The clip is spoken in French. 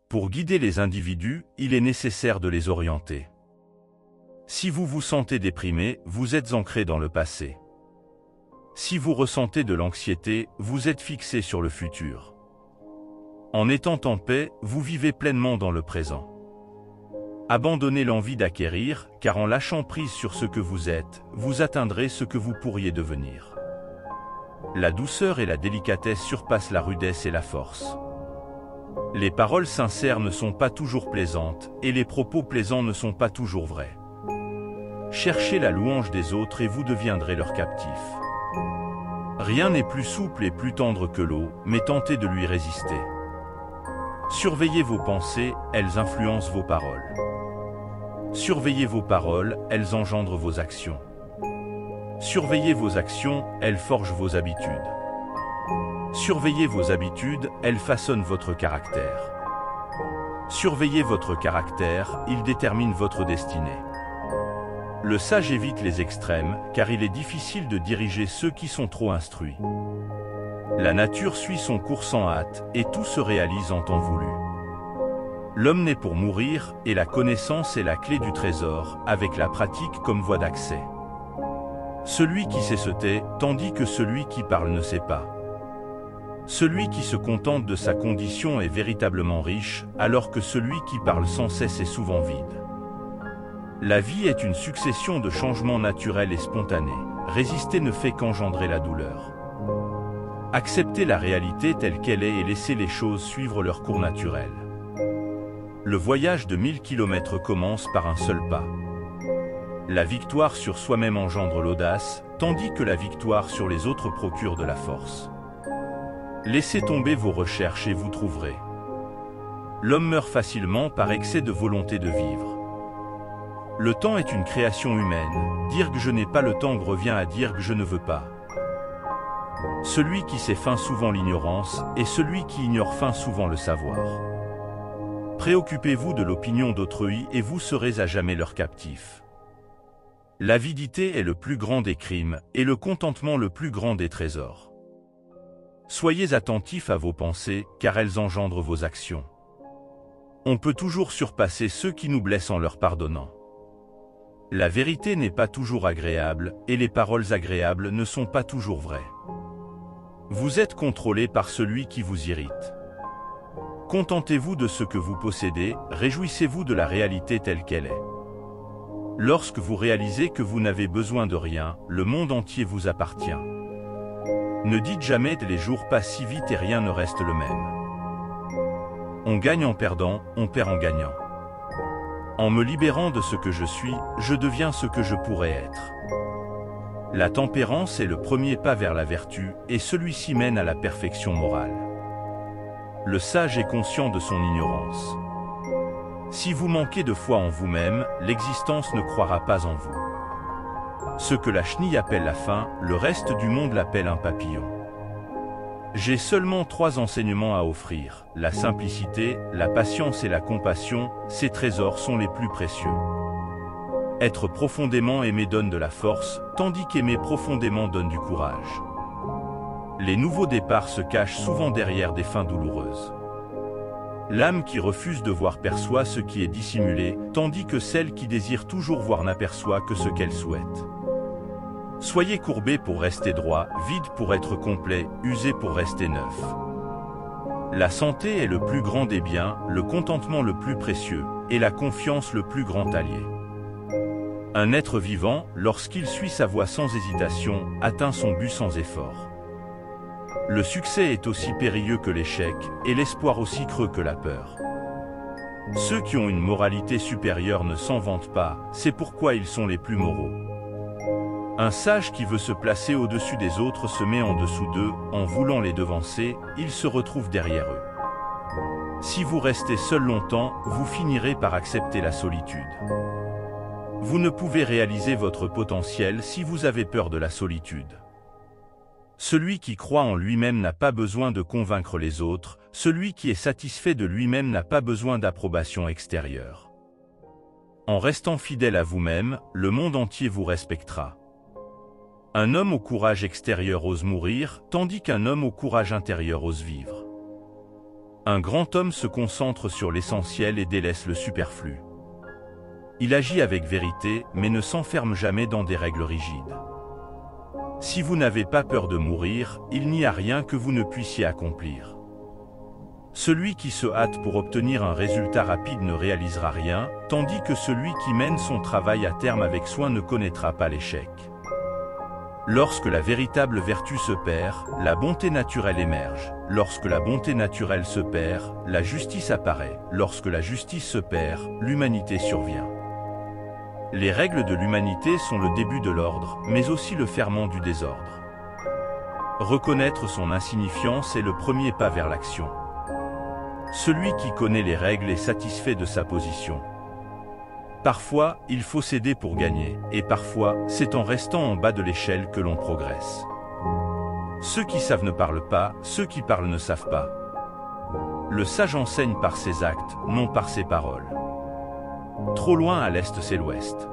Pour guider les individus, il est nécessaire de les orienter. Si vous vous sentez déprimé, vous êtes ancré dans le passé. Si vous ressentez de l'anxiété, vous êtes fixé sur le futur. En étant en paix, vous vivez pleinement dans le présent. Abandonnez l'envie d'acquérir, car en lâchant prise sur ce que vous êtes, vous atteindrez ce que vous pourriez devenir. La douceur et la délicatesse surpassent la rudesse et la force. Les paroles sincères ne sont pas toujours plaisantes, et les propos plaisants ne sont pas toujours vrais. Cherchez la louange des autres et vous deviendrez leur captif. Rien n'est plus souple et plus tendre que l'eau, mais tentez de lui résister. Surveillez vos pensées, elles influencent vos paroles. Surveillez vos paroles, elles engendrent vos actions. Surveillez vos actions, elles forgent vos habitudes. Surveillez vos habitudes, elles façonnent votre caractère. Surveillez votre caractère, il détermine votre destinée. Le sage évite les extrêmes, car il est difficile de diriger ceux qui sont trop instruits. La nature suit son cours sans hâte, et tout se réalise en temps voulu. L'homme naît pour mourir, et la connaissance est la clé du trésor, avec la pratique comme voie d'accès. Celui qui sait se tait, tandis que celui qui parle ne sait pas. Celui qui se contente de sa condition est véritablement riche, alors que celui qui parle sans cesse est souvent vide. La vie est une succession de changements naturels et spontanés. Résister ne fait qu'engendrer la douleur. Acceptez la réalité telle qu'elle est et laissez les choses suivre leur cours naturel. Le voyage de 1000 km commence par un seul pas. La victoire sur soi-même engendre l'audace, tandis que la victoire sur les autres procure de la force. Laissez tomber vos recherches et vous trouverez. L'homme meurt facilement par excès de volonté de vivre. Le temps est une création humaine. Dire que je n'ai pas le temps revient à dire que je ne veux pas. Celui qui sait feint souvent l'ignorance, et celui qui ignore feint souvent le savoir. Préoccupez-vous de l'opinion d'autrui et vous serez à jamais leur captif. L'avidité est le plus grand des crimes, et le contentement le plus grand des trésors. Soyez attentifs à vos pensées, car elles engendrent vos actions. On peut toujours surpasser ceux qui nous blessent en leur pardonnant. La vérité n'est pas toujours agréable, et les paroles agréables ne sont pas toujours vraies. Vous êtes contrôlé par celui qui vous irrite. Contentez-vous de ce que vous possédez, réjouissez-vous de la réalité telle qu'elle est. Lorsque vous réalisez que vous n'avez besoin de rien, le monde entier vous appartient. Ne dites jamais que les jours passent si vite et rien ne reste le même. On gagne en perdant, on perd en gagnant. En me libérant de ce que je suis, je deviens ce que je pourrais être. La tempérance est le premier pas vers la vertu, et celui-ci mène à la perfection morale. Le sage est conscient de son ignorance. Si vous manquez de foi en vous-même, l'existence ne croira pas en vous. Ce que la chenille appelle la faim, le reste du monde l'appelle un papillon. J'ai seulement 3 enseignements à offrir, la simplicité, la patience et la compassion, ces trésors sont les plus précieux. Être profondément aimé donne de la force, tandis qu'aimer profondément donne du courage. Les nouveaux départs se cachent souvent derrière des fins douloureuses. L'âme qui refuse de voir perçoit ce qui est dissimulé, tandis que celle qui désire toujours voir n'aperçoit que ce qu'elle souhaite. Soyez courbé pour rester droit, vide pour être complet, usé pour rester neuf. La santé est le plus grand des biens, le contentement le plus précieux, et la confiance le plus grand allié. Un être vivant, lorsqu'il suit sa voie sans hésitation, atteint son but sans effort. Le succès est aussi périlleux que l'échec, et l'espoir aussi creux que la peur. Ceux qui ont une moralité supérieure ne s'en vantent pas, c'est pourquoi ils sont les plus moraux. Un sage qui veut se placer au-dessus des autres se met en dessous d'eux, en voulant les devancer, il se retrouve derrière eux. Si vous restez seul longtemps, vous finirez par accepter la solitude. Vous ne pouvez réaliser votre potentiel si vous avez peur de la solitude. Celui qui croit en lui-même n'a pas besoin de convaincre les autres, celui qui est satisfait de lui-même n'a pas besoin d'approbation extérieure. En restant fidèle à vous-même, le monde entier vous respectera. Un homme au courage extérieur ose mourir, tandis qu'un homme au courage intérieur ose vivre. Un grand homme se concentre sur l'essentiel et délaisse le superflu. Il agit avec vérité, mais ne s'enferme jamais dans des règles rigides. Si vous n'avez pas peur de mourir, il n'y a rien que vous ne puissiez accomplir. Celui qui se hâte pour obtenir un résultat rapide ne réalisera rien, tandis que celui qui mène son travail à terme avec soin ne connaîtra pas l'échec. Lorsque la véritable vertu se perd, la bonté naturelle émerge. Lorsque la bonté naturelle se perd, la justice apparaît. Lorsque la justice se perd, l'humanité survient. Les règles de l'humanité sont le début de l'ordre, mais aussi le ferment du désordre. Reconnaître son insignifiance est le premier pas vers l'action. Celui qui connaît les règles est satisfait de sa position. Parfois, il faut céder pour gagner, et parfois, c'est en restant en bas de l'échelle que l'on progresse. Ceux qui savent ne parlent pas, ceux qui parlent ne savent pas. Le sage enseigne par ses actes, non par ses paroles. Trop loin à l'est c'est l'ouest.